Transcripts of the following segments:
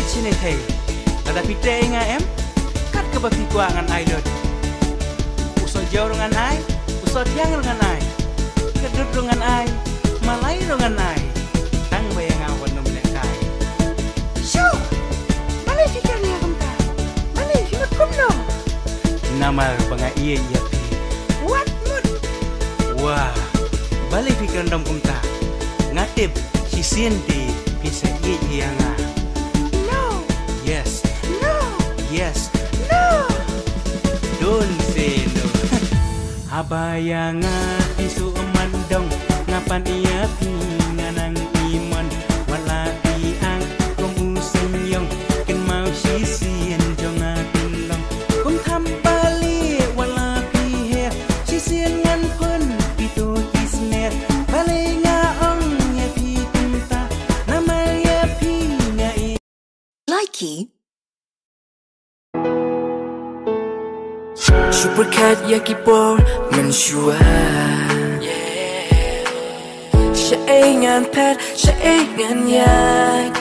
sini thầy ada pite nga em kat ke bati kwa ngan ai dot usol jauh dengan ai usol tiang dengan ai kedut dengan ai malai dengan ai tang bayang awan nom lekai sure malai fikir ni kumta malai fikir kumno nama banga iya iya pi what mood wah balai fikir dom kumta ngatip sisien di bisa iya iya nga yes, no, yes, no. Don't say no. Abaya nga isu mandong ngapan iya pinganang iman wala tiang kumusenyong ken mau sisien jong atilong kung thambali wala pihe sisien ngan pun pitu kisner bali nga ong ya pi kunta nama ya pi nga Likey Supercat yakipor mensua Siya ay ngan pet, siya ay ngan yak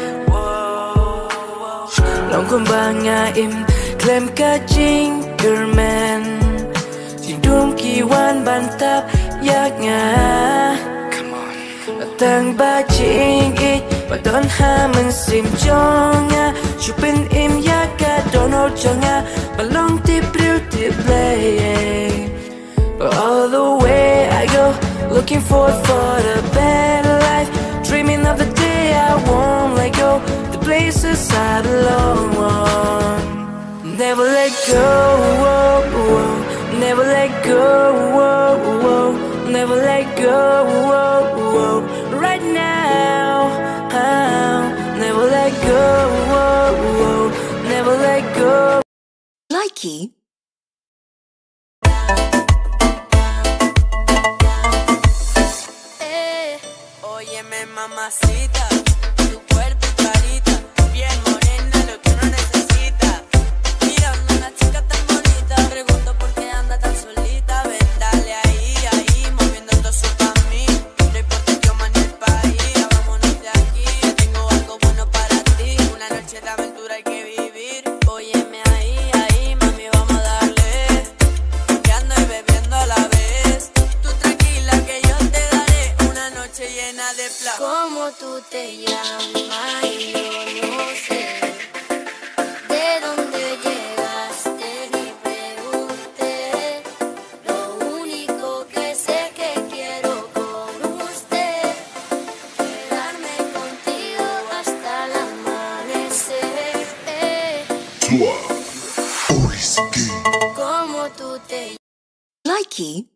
Long kung ba nga im Klem ka jingerman Tidum kiwan bantap yak nga Tang ba jing it Badon ha men sim jonga Chupin im yaka dono jonga Balong tip real tip play But all the way I go Looking forward for the better life Dreaming of the day I won't let go The places I belong on Never let go, whoa, whoa. Never let go, whoa, whoa. Never let go, whoa, whoa. Right now, never let go, whoa, whoa. Never let go. Likey. Óyeme mamacita, tu cuerpo y carita, bien morena, lo que uno necesita. Mirando a una chica tan bonita, pregunto por qué anda tan solita. Ven, dale ahí, ahí, moviendo todo eso pa' mí. No importa el idioma ni el país, ya vámonos de aquí. Tengo algo bueno para ti, una noche de aventura hay que vivir. Óyeme ahí, ahí, mami, vamos a darle. Roqueando y bebiendo a la vez. Tú tranquila que yo te daré una noche llena de placer. ¿Cómo tú te llamas? Yo no sé. ¿De dónde llegaste? Ni pregunté. Lo único que sé que quiero con usted quedarme contigo hasta el amanecer. ¿Cómo tú te Likey.